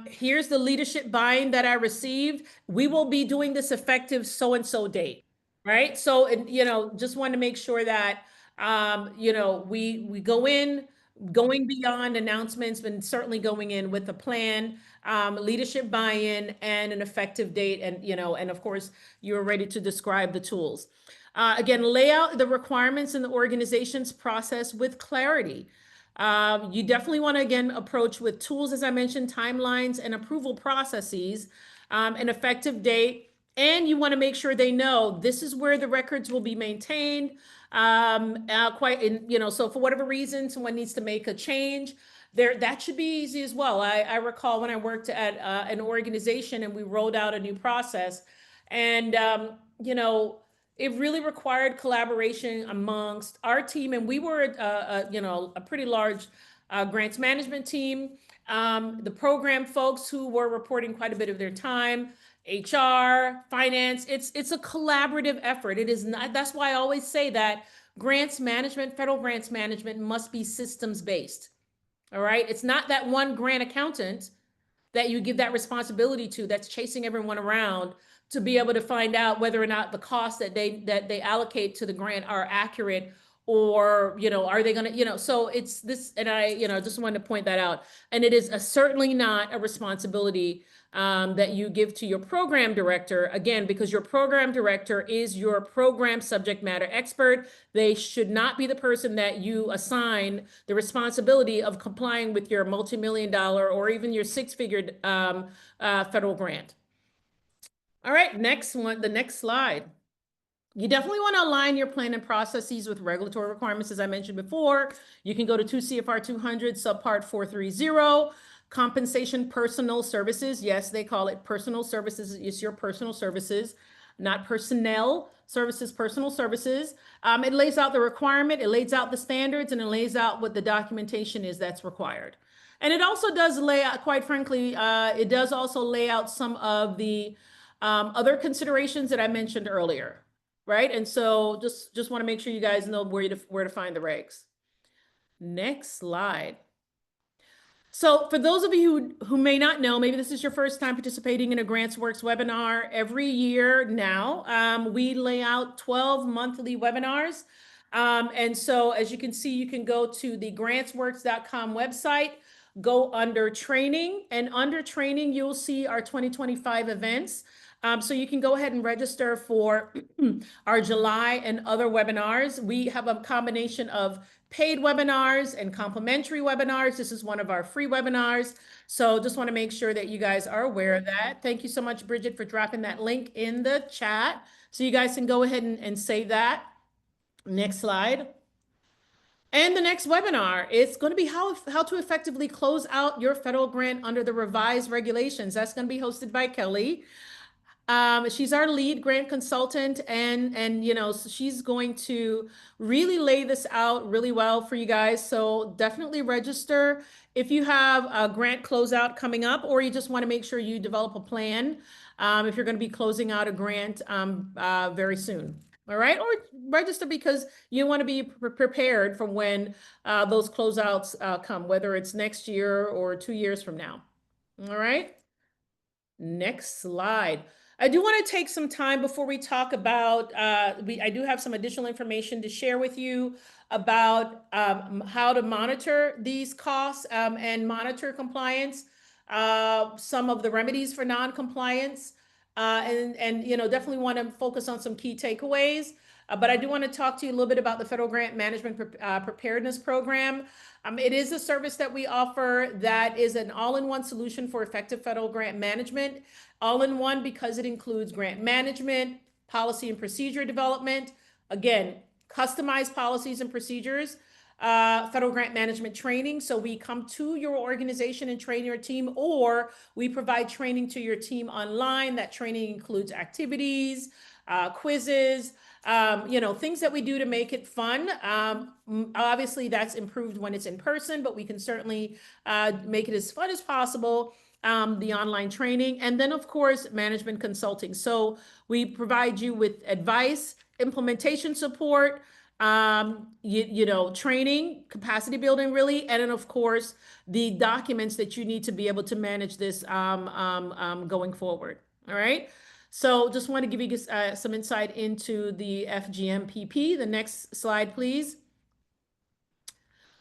Here's the leadership buy-in that I received. We will be doing this effective so-and-so date. Right. So, just want to make sure that, we go in, going beyond announcements, and certainly going in with a plan, leadership buy-in and an effective date. And of course, you're ready to describe the tools. Again, lay out the requirements in the organization's process with clarity. You definitely want to, again, approach with tools, as I mentioned, timelines and approval processes, an effective date. And you want to make sure they know this is where the records will be maintained. So for whatever reason, someone needs to make a change there, that should be easy as well. I recall when I worked at an organization and we rolled out a new process, and it really required collaboration amongst our team, and we were a pretty large grants management team. The program folks who were reporting quite a bit of their time, HR, finance, it's a collaborative effort. It is not, that's why I always say that grants management, federal grants management must be systems based. All right. It's not that one grant accountant that you give that responsibility to that's chasing everyone around to be able to find out whether or not the costs that they allocate to the grant are accurate, or are they going to, so it's this, and I just wanted to point that out. And it is certainly not a responsibility that you give to your program director, again, because your program director is your program subject matter expert. They should not be the person that you assign the responsibility of complying with your multi-million-dollar or even your six-figure federal grant. All right, next one, the next slide. You definitely want to align your plan and processes with regulatory requirements, as I mentioned before. You can go to 2 CFR 200 subpart 430, compensation personal services. Yes, they call it personal services. It's your personal services, not personnel services, personal services. It lays out the requirement, it lays out the standards, and it lays out what the documentation is that's required. And it also does lay out, quite frankly, it does also lay out some of the other considerations that I mentioned earlier. Right. And so just want to make sure you guys know where to find the regs. Next slide. So for those of you who may not know, maybe this is your first time participating in a GrantsWorks webinar. Every year now, we lay out 12 monthly webinars. And so as you can see, you can go to the grantsworks.com website, go under training, and under training, you'll see our 2025 events. So you can go ahead and register for our July and other webinars. We have a combination of paid webinars and complimentary webinars. This is one of our free webinars. So just want to make sure that you guys are aware of that. Thank you so much, Bridget, for dropping that link in the chat. So you guys can go ahead and save that. Next slide. And the next webinar is going to be how to effectively close out your federal grant under the revised regulations. That's going to be hosted by Kelly. She's our lead grant consultant, and so she's going to really lay this out really well for you guys. So definitely register if you have a grant closeout coming up, or you just want to make sure you develop a plan. if you're going to be closing out a grant very soon. All right, or register because you want to be prepared for when those closeouts come, whether it's next year or 2 years from now. All right. Next slide. I do want to take some time before we talk about, I do have some additional information to share with you about how to monitor these costs and monitor compliance, some of the remedies for non-compliance, and definitely want to focus on some key takeaways. But I do want to talk to you a little bit about the Federal Grant Management Preparedness Program. It is a service that we offer that is an all-in-one solution for effective federal grant management. All-in-one because it includes grant management, policy and procedure development, again, customized policies and procedures, federal grant management training. So we come to your organization and train your team, or we provide training to your team online. That training includes activities, quizzes, things that we do to make it fun. Obviously, that's improved when it's in person, but we can certainly make it as fun as possible. The online training, and then of course, management consulting. So we provide you with advice, implementation support, training, capacity building, really, and then of course, the documents that you need to be able to manage this going forward. All right. So just want to give you some insight into the FGMPP. The next slide, please.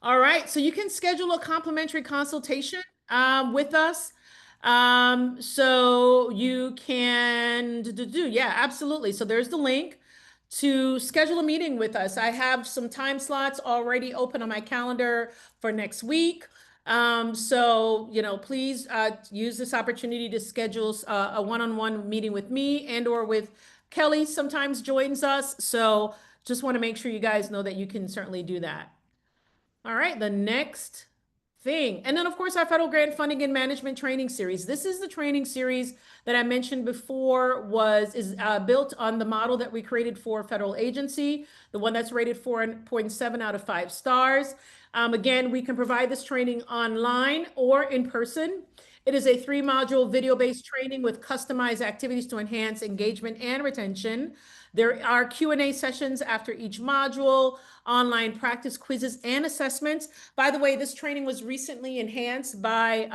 All right, so you can schedule a complimentary consultation with us. So you can yeah, absolutely. So there's the link to schedule a meeting with us. I have some time slots already open on my calendar for next week. Please use this opportunity to schedule a one-on-one meeting with me and/or with Kelly sometimes joins us. So just want to make sure you guys know that you can certainly do that. All right, the next thing. And then, of course, our federal grant funding and management training series. This is the training series that I mentioned before is built on the model that we created for federal agency, the one that's rated 4.7 out of 5 stars. Again, we can provide this training online or in person. It is a 3-module video-based training with customized activities to enhance engagement and retention. There are Q&A sessions after each module, online practice quizzes and assessments. By the way, this training was recently enhanced by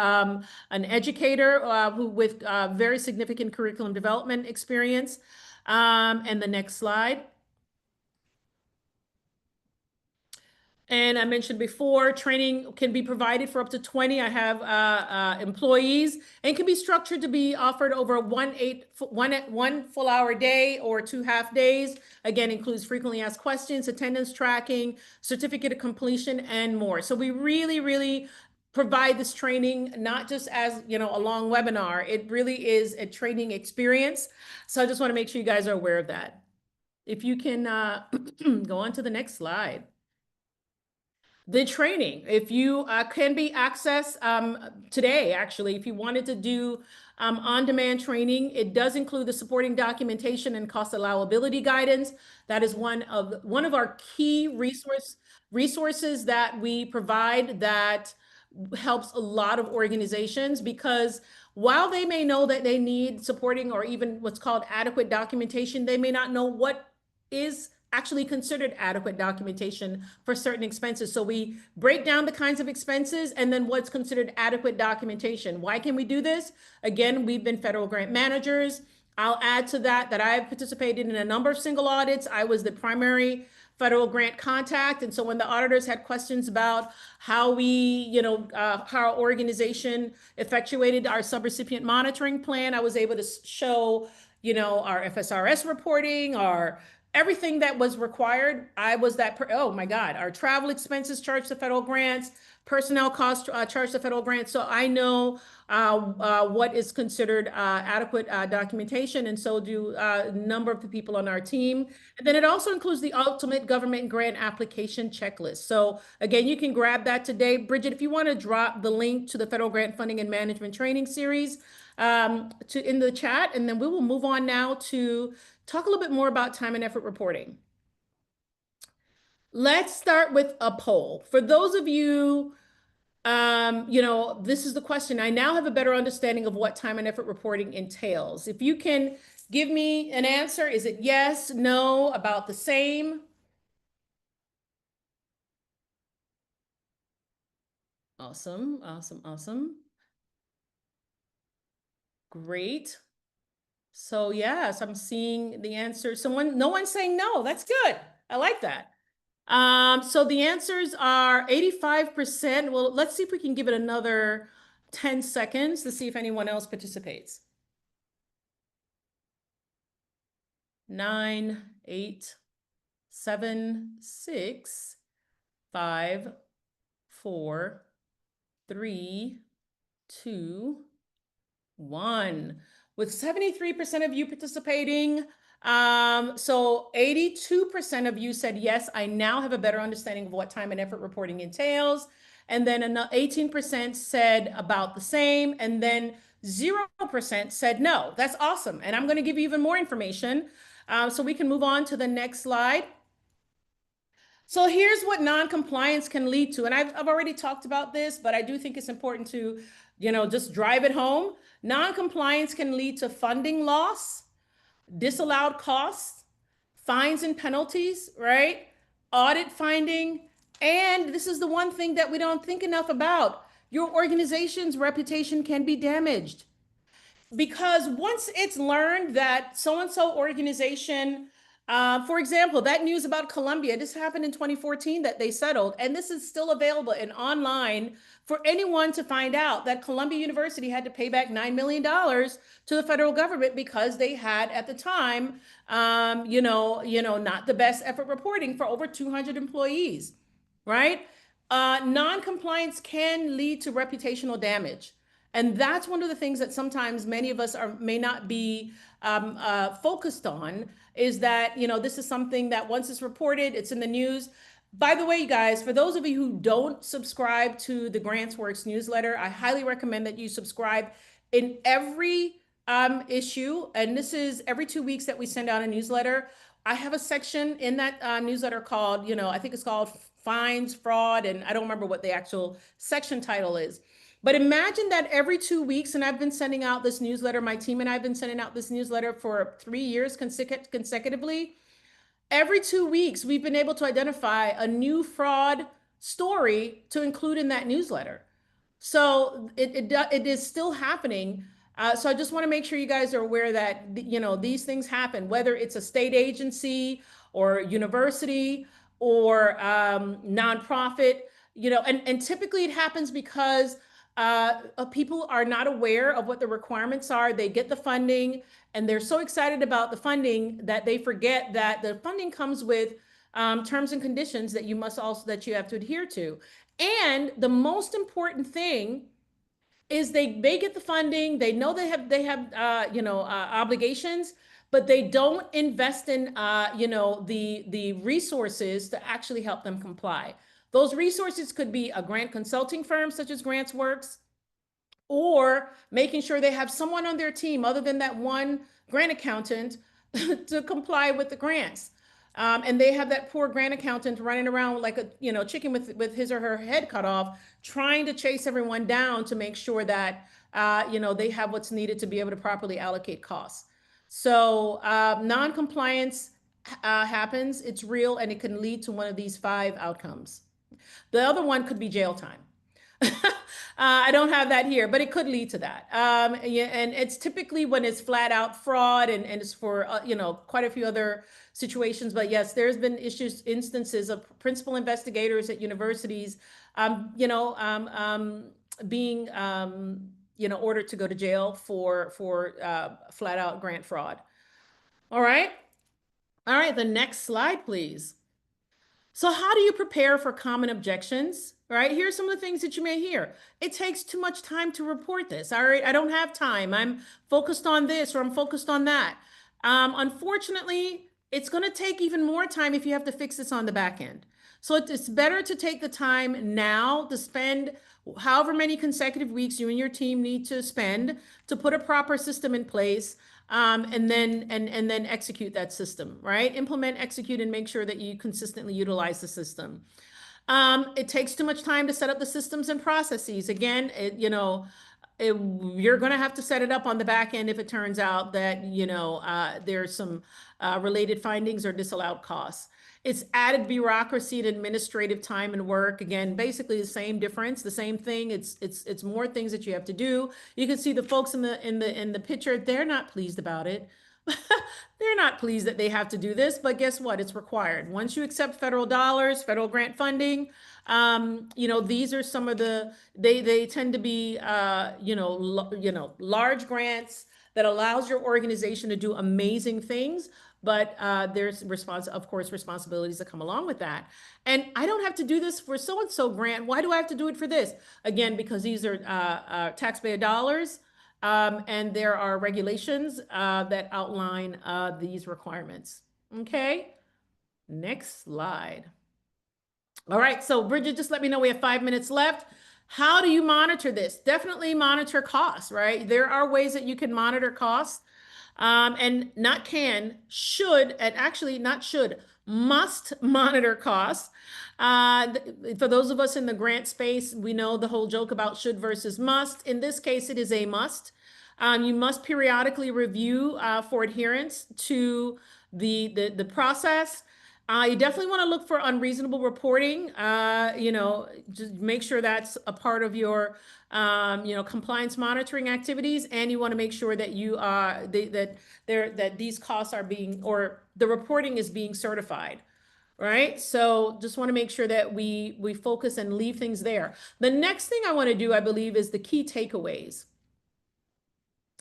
an educator with very significant curriculum development experience. And the next slide. And I mentioned before, training can be provided for up to 20. I have employees and can be structured to be offered over one full hour day or 2 half days. Again, includes frequently asked questions, attendance tracking, certificate of completion, and more. So we really, really provide this training, not just as, a long webinar. It really is a training experience. So I just want to make sure you guys are aware of that. If you can go on to the next slide. The training, if you can be accessed today, actually, if you wanted to do on-demand training, it does include the supporting documentation and cost allowability guidance. That is one of our key resources that we provide that helps a lot of organizations, because while they may know that they need supporting or even what's called adequate documentation, they may not know what is actually considered adequate documentation for certain expenses. So we break down the kinds of expenses and then what's considered adequate documentation. Why can we do this? Again, we've been federal grant managers. I'll add to that i've participated in a number of single audits. I was the primary federal grant contact. And so when the auditors had questions about how how our organization effectuated our subrecipient monitoring plan, I was able to show, our FSRS reporting, everything that was required. I was oh my God, our travel expenses charged to federal grants, personnel costs charged to federal grants. So I know what is considered adequate documentation, and so do a number of the people on our team. And then it also includes the ultimate government grant application checklist. So again, you can grab that today. Bridget, if you want to drop the link to the federal grant funding and management training series in the chat, and then we will move on now to talk a little bit more about time and effort reporting. Let's start with a poll. For those of you This is the question. I now have a better understanding of what time and effort reporting entails. If you can give me an answer, is it yes, no, about the same? Awesome, awesome, awesome. Great. So yes, I'm seeing the answer. No one's saying no. That's good. I like that. So the answers are 85%. Well, let's see if we can give it another 10 seconds to see if anyone else participates. 9, 8, 7, 6, 5, 4, 3, 2, 1. With 73% of you participating, so 82% of you said, yes, I now have a better understanding of what time and effort reporting entails. And then another 18% said about the same. And then 0% said no. That's awesome. And I'm going to give you even more information. So we can move on to the next slide. So here's what non-compliance can lead to. And I've already talked about this, but I do think it's important to, just drive it home. Non-compliance can lead to funding loss, disallowed costs, fines and penalties, right? Audit finding. And this is the one thing that we don't think enough about. Your organization's reputation can be damaged. Because once it's learned that so-and-so organization, for example, that news about Columbia, this happened in 2014 that they settled, and this is still available and online for anyone to find out that Columbia University had to pay back $9 million to the federal government because they had at the time, not the best effort reporting for over 200 employees, right? Non-compliance can lead to reputational damage. And that's one of the things that sometimes many of us may not be focused on is that, this is something that once it's reported, it's in the news. By the way, you guys, for those of you who don't subscribe to the GrantsWorks newsletter, I highly recommend that you subscribe in every issue. And this is every 2 weeks that we send out a newsletter. I have a section in that newsletter called, I think it's called Fines, Fraud, and I don't remember what the actual section title is. But imagine that every 2 weeks, and I've been sending out this newsletter, my team and I have been sending out this newsletter for 3 years consecutively. Every 2 weeks, we've been able to identify a new fraud story to include in that newsletter. So it is still happening. So I just want to make sure you guys are aware that, these things happen, whether it's a state agency or university or nonprofit, and typically it happens because people are not aware of what the requirements are. They get the funding and they're so excited about the funding that they forget that the funding comes with terms and conditions that you have to adhere to. And the most important thing is they get the funding. They know they have obligations, but they don't invest in the resources to actually help them comply. Those resources could be a grant consulting firm such as GrantsWorks, or making sure they have someone on their team other than that one grant accountant to comply with the grants. And they have that poor grant accountant running around like a chicken with his or her head cut off, trying to chase everyone down to make sure that they have what's needed to be able to properly allocate costs. So non-compliance happens, it's real, and it can lead to one of these 5 outcomes. The other one could be jail time. I don't have that here, but it could lead to that. Yeah, and it's typically when it's flat out fraud and it's for, quite a few other situations. But yes, there's been instances of principal investigators at universities, being, ordered to go to jail for flat out grant fraud. All right. All right. The next slide, please. So how do you prepare for common objections? Right? Here's some of the things that you may hear. It takes too much time to report this. All right, I don't have time. I'm focused on this or I'm focused on that. Unfortunately, it's going to take even more time if you have to fix this on the back end. So it's better to take the time now to spend however many consecutive weeks you and your team need to spend to put a proper system in place. And then execute that system, right? Implement, execute, and make sure that you consistently utilize the system. It takes too much time to set up the systems and processes. Again, you're going to have to set it up on the back end if it turns out that, there's some related findings or disallowed costs. It's added bureaucracy and administrative time and work. Again, basically the same difference, the same thing. It's more things that you have to do. You can see the folks in the picture, they're not pleased about it. They're not pleased that they have to do this, but guess what? It's required. Once you accept federal dollars, federal grant funding, these are some of they tend to be, large grants that allows your organization to do amazing things, but there's of course, responsibilities that come along with that. And I don't have to do this for so-and-so grant. Why do I have to do it for this? Again, because these are taxpayer dollars. And there are regulations that outline these requirements. Okay, next slide. All right, so Bridget, just let me know we have 5 minutes left. How do you monitor this? Definitely monitor costs, right? There are ways that you can monitor costs, and not can, should, and actually not should, must monitor costs. For those of us in the grant space, we know the whole joke about should versus must. In this case, it is a must. You must periodically review for adherence to the process. You definitely want to look for unreasonable reporting. Just make sure that's a part of your, compliance monitoring activities, and you want to make sure that that these costs are being, or the reporting is being certified. Right. So just want to make sure that we focus and leave things there. The next thing I want to do, I believe, is the key takeaways.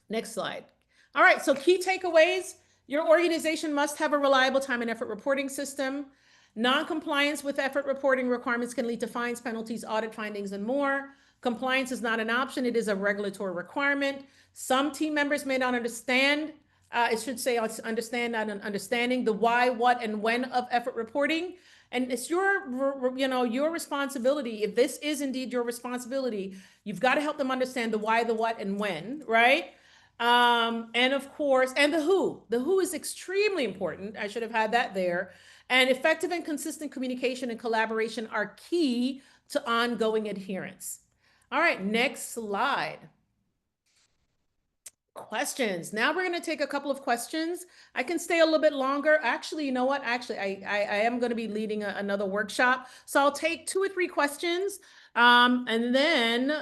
Next slide. All right, so key takeaways. Your organization must have a reliable time and effort reporting system. Non-compliance with effort reporting requirements can lead to fines, penalties, audit findings, and more. Compliance is not an option, it is a regulatory requirement. Some team members may not understand, it should say understand, not an understanding, the why, what, and when of effort reporting. And it's your responsibility. If this is indeed your responsibility, you've got to help them understand the why, the what, and when, right? And of course, and the who is extremely important. I should have had that there. And effective and consistent communication and collaboration are key to ongoing adherence. All right, next slide. Questions. Now we're going to take a couple of questions. I can stay a little bit longer. Actually, you know what? Actually, I am going to be leading another workshop. So I'll take 2 or 3 questions. And then,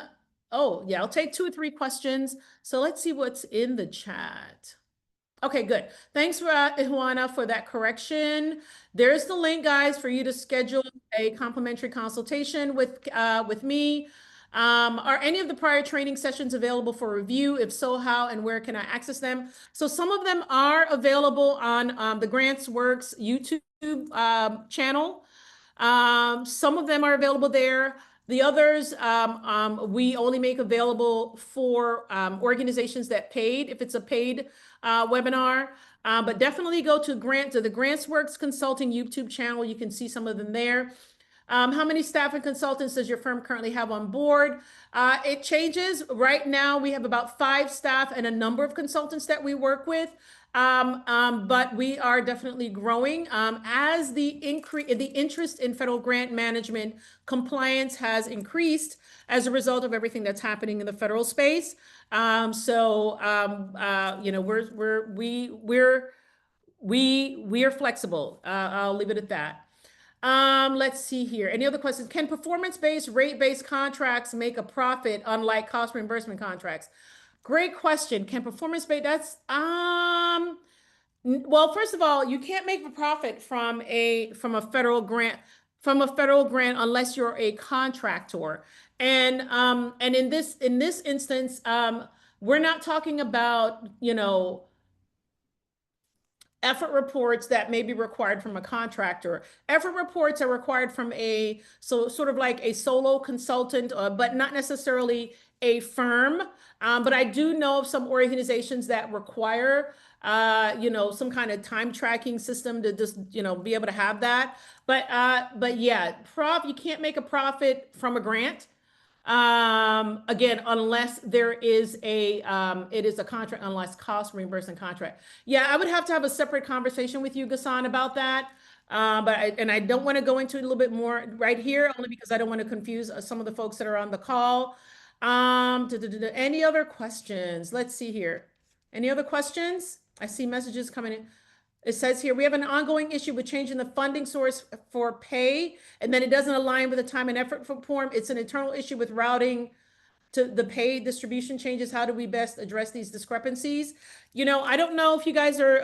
oh yeah, I'll take 2 or 3 questions. So let's see what's in the chat. Okay, good. Thanks, Juana, for that correction. There's the link, guys, for you to schedule a complimentary consultation with me. Are any of the prior training sessions available for review? If so, how and where can I access them? So some of them are available on the GrantWorks YouTube channel. Some of them are available there. The others, we only make available for organizations that paid, if it's a paid webinar. But definitely go to the GrantWorks Consulting YouTube channel. You can see some of them there. How many staff and consultants does your firm currently have on board? It changes. Right now, we have about 5 staff and a number of consultants that we work with. But we are definitely growing as the interest in federal grant management compliance has increased as a result of everything that's happening in the federal space. We're flexible. I'll leave it at that. Let's see here. Any other questions? Can performance-based, rate-based contracts make a profit unlike cost reimbursement contracts? Great question. Can performance-based, well, first of all, you can't make a profit from a federal grant unless you're a contractor. And in this instance, we're not talking about, effort reports that may be required from a contractor. Effort reports are required from sort of like a solo consultant, but not necessarily a firm. But I do know of some organizations that require, some kind of time tracking system to just, be able to have that. But yeah, you can't make a profit from a grant. Again, unless there is it is a contract, unless cost reimbursement contract. Yeah, I would have to have a separate conversation with you, Ghassan, about that. And I don't want to go into it a little bit more right here, only because I don't want to confuse some of the folks that are on the call. Any other questions? Let's see here. Any other questions? I see messages coming in. It says here, we have an ongoing issue with changing the funding source for pay, and then it doesn't align with the time and effort form. It's an internal issue with routing to the pay distribution changes. How do we best address these discrepancies? I don't know if you guys are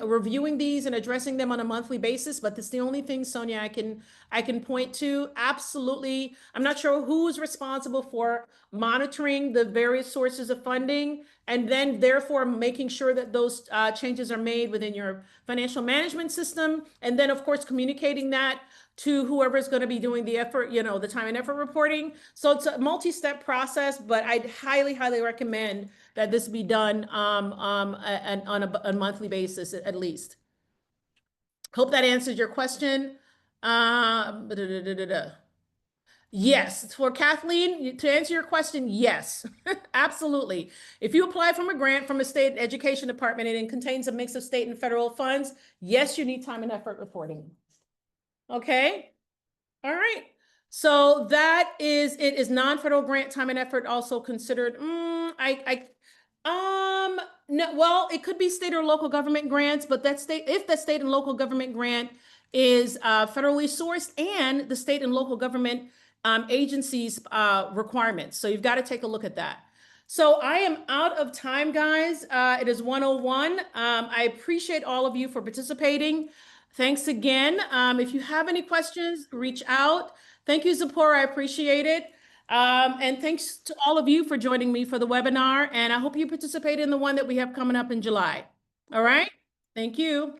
reviewing these and addressing them on a monthly basis, but that's the only thing, Sonia, I can point to. Absolutely. I'm not sure who's responsible for monitoring the various sources of funding, and then therefore making sure that those changes are made within your financial management system. And then, of course, communicating that to whoever's going to be doing the effort, the time and effort reporting. So it's a multi-step process, but I'd highly, highly recommend that this be done on a monthly basis at least. Hope that answers your question. Yes, for Kathleen, to answer your question, yes, absolutely. If you apply from a grant from a state education department and it contains a mix of state and federal funds, yes, you need time and effort reporting. Okay. All right. So that is it. Is non-federal grant time and effort also considered? No, well, it could be state or local government grants, but if the state and local government grant is federally sourced and the state and local government agencies requirements. So you've got to take a look at that. So I am out of time, guys. It is 1:01. I appreciate all of you for participating. Thanks again. If you have any questions, reach out. Thank you, Zipporah. I appreciate it. And thanks to all of you for joining me for the webinar. And I hope you participate in the one that we have coming up in July. All right. Thank you.